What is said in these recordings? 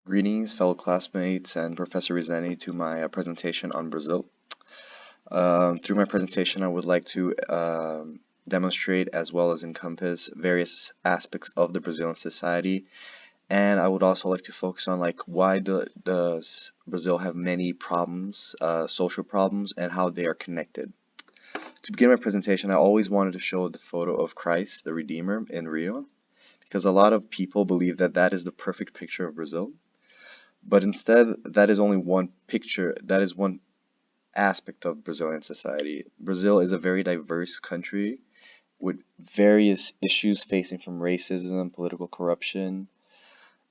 Greetings, fellow classmates and Professor Rizani, to my presentation on Brazil. Through my presentation, I would like to demonstrate as well as encompass various aspects of the Brazilian society, and I would also like to focus on why does Brazil have many problems, social problems, and how they are connected. To begin my presentation, I always wanted to show the photo of Christ, the Redeemer, in Rio, because a lot of people believe that that is the perfect picture of Brazil. But instead, that is only one picture, that is one aspect of Brazilian society. Brazil is a very diverse country with various issues facing from racism, political corruption,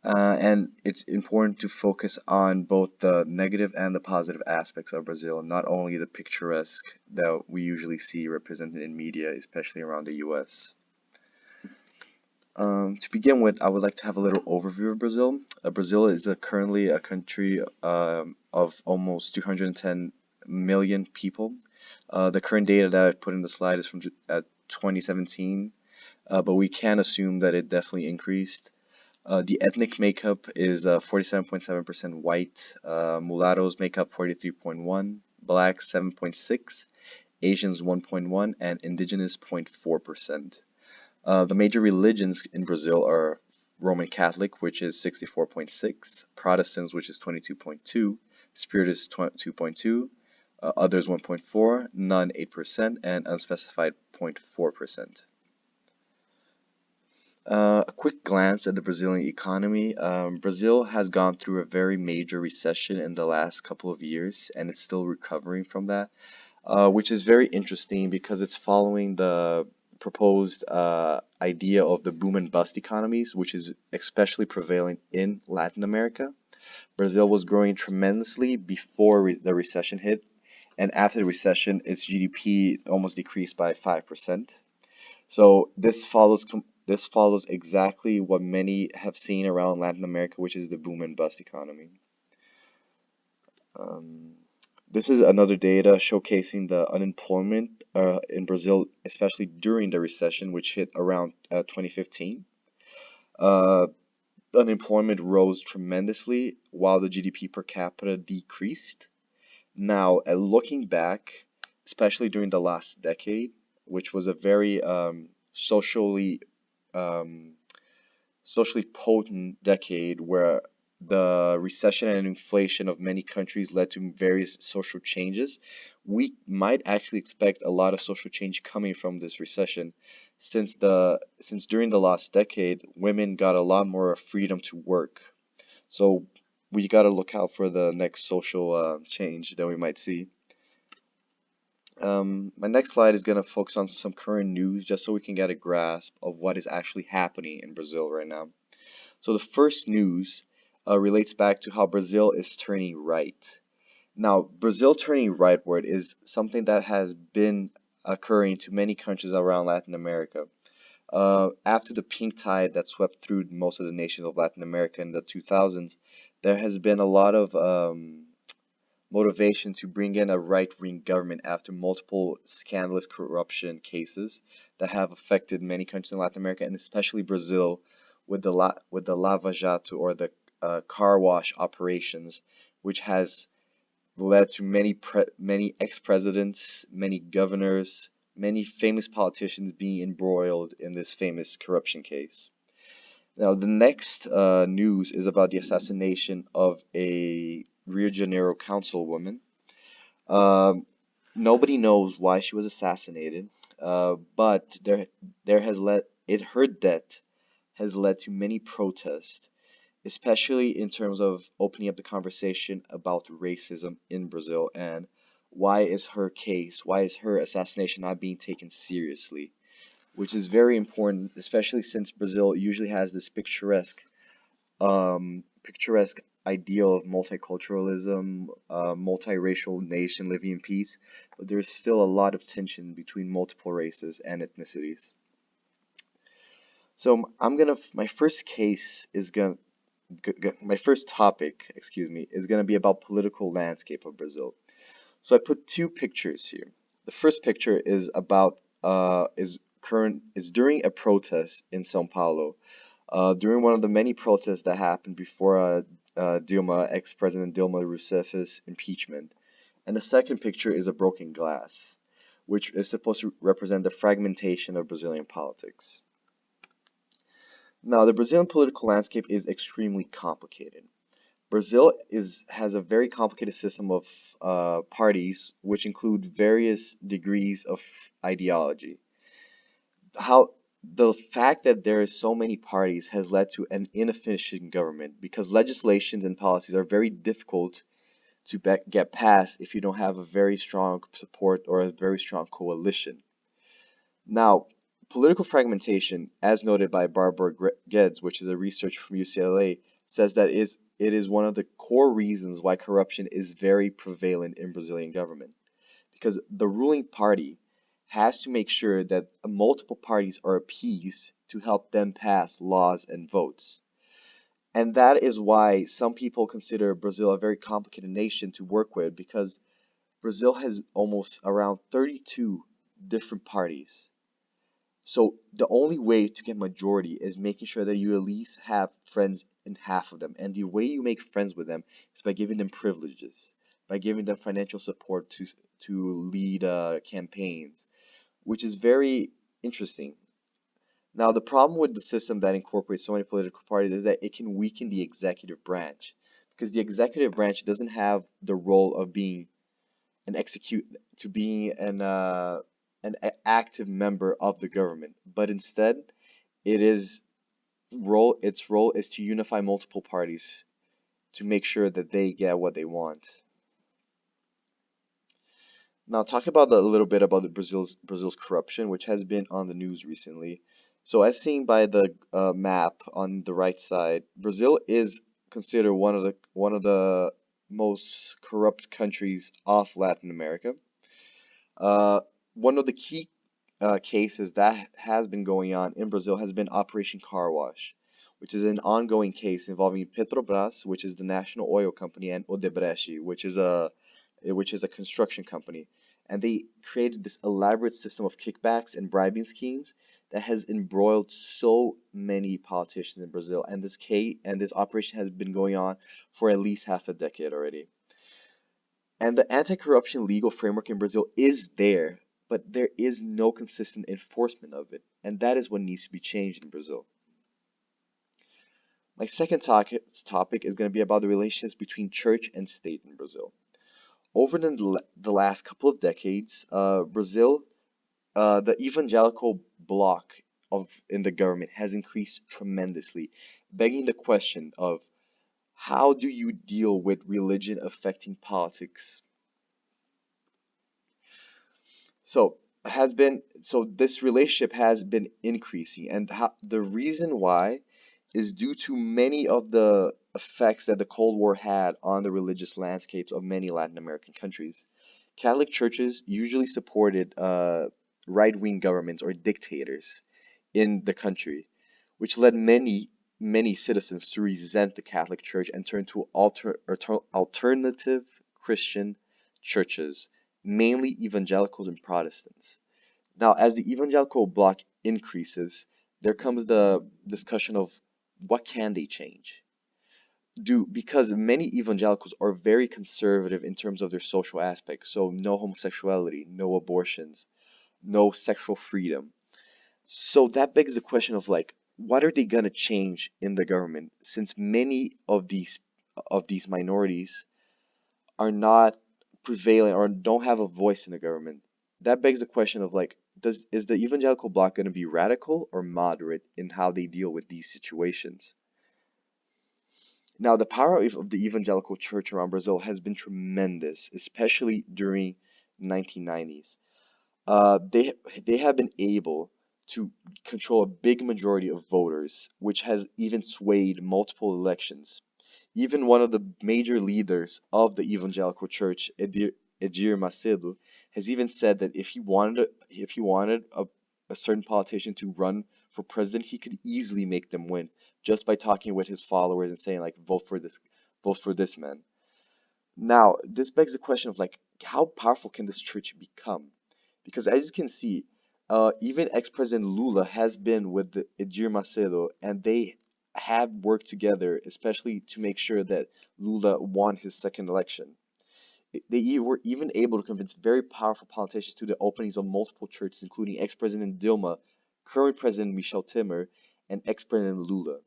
and it's important to focus on both the negative and the positive aspects of Brazil, not only the picturesque that we usually see represented in media, especially around the US. To begin with, I would like to have a little overview of Brazil. Brazil is currently a country of almost 210 million people. The current data that I put in the slide is from 2017, but we can assume that it definitely increased. The ethnic makeup is 47.7% white, mulattoes make up 43.1%, blacks 7.6%, Asians 1.1%, and indigenous 0.4%. The major religions in Brazil are Roman Catholic, which is 64.6, Protestants, which is 22.2, Spiritists 2.2, others 1.4, none 8%, and unspecified 0.4%. A quick glance at the Brazilian economy. Brazil has gone through a very major recession in the last couple of years, and it's still recovering from that, which is very interesting because it's following the proposed idea of the boom and bust economies, which is especially prevalent in Latin America. Brazil was growing tremendously before the recession hit, and after the recession, its GDP almost decreased by 5%. So this follows exactly what many have seen around Latin America, which is the boom and bust economy. This is another data showcasing the unemployment in Brazil, especially during the recession, which hit around 2015. Unemployment rose tremendously while the GDP per capita decreased. Now, looking back, especially during the last decade, which was a very socially potent decade where the recession and inflation of many countries led to various social changes, we might actually expect a lot of social change coming from this recession, since during the last decade, women got a lot more freedom to work. So we got to look out for the next social change that we might see. My next slide is going to focus on some current news just so we can get a grasp of what is actually happening in Brazil right now. So the first news relates back to how Brazil is turning right. Now, Brazil turning rightward is something that has been occurring to many countries around Latin America. After the pink tide that swept through most of the nations of Latin America in the 2000s, there has been a lot of motivation to bring in a right-wing government after multiple scandalous corruption cases that have affected many countries in Latin America, and especially Brazil, with the Lava Jato, or the car wash operations, which has led to many ex-presidents, many governors, many famous politicians being embroiled in this famous corruption case. Now, the next news is about the assassination of a Rio de Janeiro councilwoman. Nobody knows why she was assassinated, but her death has led to many protests, especially in terms of opening up the conversation about racism in Brazil and why is her assassination not being taken seriously, which is very important, especially since Brazil usually has this picturesque ideal of multiculturalism, multiracial nation living in peace, but there's still a lot of tension between multiple races and ethnicities. So my first topic, is gonna be about political landscape of Brazil. So I put two pictures here. The first picture is about is during a protest in São Paulo. During one of the many protests that happened before ex-President Dilma Rousseff's impeachment. And the second picture is a broken glass, which is supposed to represent the fragmentation of Brazilian politics. Now, the Brazilian political landscape is extremely complicated. Has a very complicated system of parties, which include various degrees of ideology. How the fact that there are so many parties has led to an inefficient government because legislations and policies are very difficult to get passed if you don't have a very strong support or a very strong coalition. Now, political fragmentation, as noted by Barbara Geddes, which is a researcher from UCLA, says that it is one of the core reasons why corruption is very prevalent in Brazilian government. Because the ruling party has to make sure that multiple parties are appeased to help them pass laws and votes. And that is why some people consider Brazil a very complicated nation to work with because Brazil has almost around 32 different parties. So the only way to get majority is making sure that you at least have friends in half of them. And the way you make friends with them is by giving them privileges, by giving them financial support to lead campaigns, which is very interesting. Now, the problem with the system that incorporates so many political parties is that it can weaken the executive branch because the executive branch doesn't have the role of being to being an active member of the government, but instead its role is to unify multiple parties to make sure that they get what they want. Now, talking about a little bit about Brazil's corruption, which has been on the news recently. So, as seen by the map on the right side, Brazil is considered one of the most corrupt countries of Latin America. Uh, One of the key cases that has been going on in Brazil has been Operation Car Wash, which is an ongoing case involving Petrobras, which is the national oil company, and Odebrecht, which is a construction company. And they created this elaborate system of kickbacks and bribing schemes that has embroiled so many politicians in Brazil. And this operation has been going on for at least half a decade already. And the anti-corruption legal framework in Brazil is there, but there is no consistent enforcement of it. And that is what needs to be changed in Brazil. My second topic is going to be about the relations between church and state in Brazil. Over the last couple of decades, the evangelical bloc in the government has increased tremendously, begging the question of how do you deal with religion affecting politics? So this relationship has been increasing, and the reason why is due to many of the effects that the Cold War had on the religious landscapes of many Latin American countries. Catholic churches usually supported right-wing governments or dictators in the country, which led many citizens to resent the Catholic Church and turn to alternative Christian churches, mainly evangelicals and Protestants. Now, as the evangelical bloc increases, there comes the discussion of what can they change? Because many evangelicals are very conservative in terms of their social aspects, so no homosexuality, no abortions, no sexual freedom. So that begs the question of like, what are they gonna change in the government since many of these minorities are not prevailing or don't have a voice in the government? That begs the question of like, is the evangelical bloc going to be radical or moderate in how they deal with these situations? Now, the power of the evangelical church around Brazil has been tremendous, especially during the 1990s. They have been able to control a big majority of voters, which has even swayed multiple elections. Even one of the major leaders of the evangelical church, Edir Macedo, has even said that if he wanted a certain politician to run for president, he could easily make them win just by talking with his followers and saying like, vote for this man. Now, this begs the question of like, how powerful can this church become? Because as you can see, even ex-President Lula has been with the Edir Macedo, and have worked together, especially to make sure that Lula won his second election. They were even able to convince very powerful politicians to the openings of multiple churches, including ex-President Dilma, current President Michel Temer, and ex-President Lula.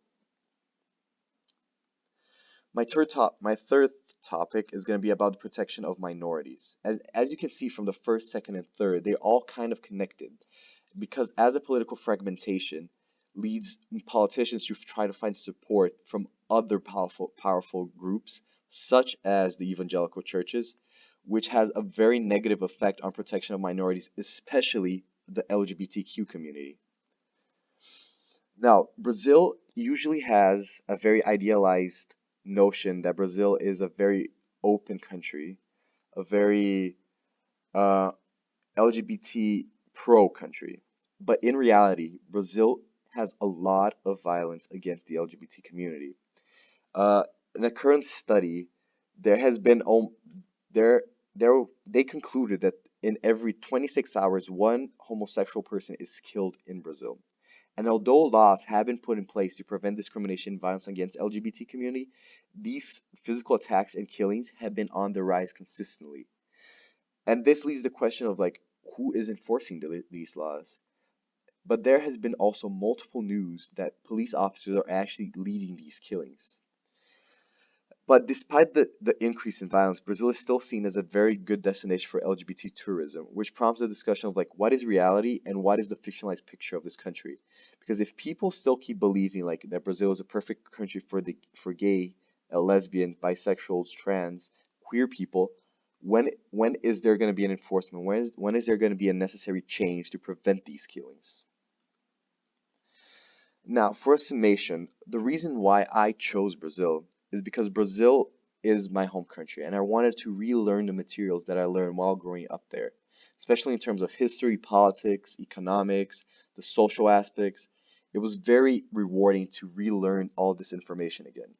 My third topic is going to be about the protection of minorities. As you can see from the first, second, and third, they're all kind of connected because as a political fragmentation leads politicians to try to find support from other powerful groups, such as the evangelical churches, which has a very negative effect on protection of minorities, especially the LGBTQ community. Now, Brazil usually has a very idealized notion that Brazil is a very open country, a very uh, LGBT pro country. But in reality, Brazil has a lot of violence against the LGBT community. Uh, in a current study, there has been there they concluded that in every 26 hours, one homosexual person is killed in Brazil. And although laws have been put in place to prevent discrimination and violence against LGBT community, these physical attacks and killings have been on the rise consistently. And this leaves the question of like, who is enforcing these laws? But there has been also multiple news that police officers are actually leading these killings. But despite the increase in violence, Brazil is still seen as a very good destination for LGBT tourism, which prompts a discussion of like what is reality and what is the fictionalized picture of this country. Because if people still keep believing like that Brazil is a perfect country for gay, lesbians, bisexuals, trans, queer people, when is there going to be an enforcement? When is there going to be a necessary change to prevent these killings? Now, for a summation, the reason why I chose Brazil is because Brazil is my home country, and I wanted to relearn the materials that I learned while growing up there, especially in terms of history, politics, economics, the social aspects. It was very rewarding to relearn all this information again.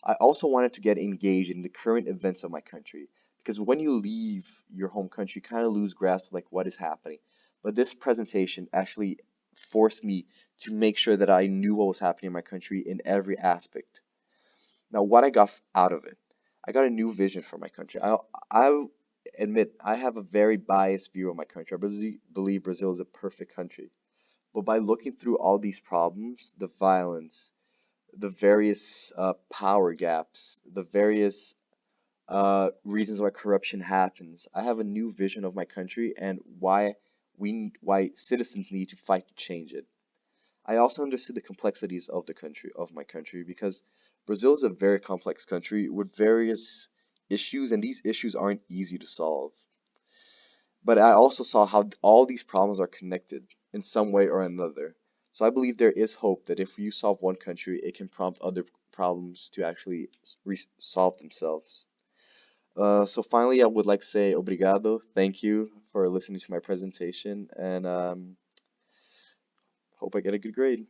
I also wanted to get engaged in the current events of my country, because when you leave your home country, you kind of lose grasp of like what is happening. But this presentation actually forced me to make sure that I knew what was happening in my country in every aspect. Now, what I got out of it, I got a new vision for my country. I admit I have a very biased view of my country. Believe Brazil is a perfect country. But by looking through all these problems, the violence, the various power gaps, the various reasons why corruption happens, I have a new vision of my country and why citizens need to fight to change it. I also understood the complexities of my country, because Brazil is a very complex country with various issues, and these issues aren't easy to solve. But I also saw how all these problems are connected in some way or another. So I believe there is hope that if you solve one country, it can prompt other problems to actually solve themselves. So finally, I would like to say obrigado, thank you for listening to my presentation, and hope I get a good grade.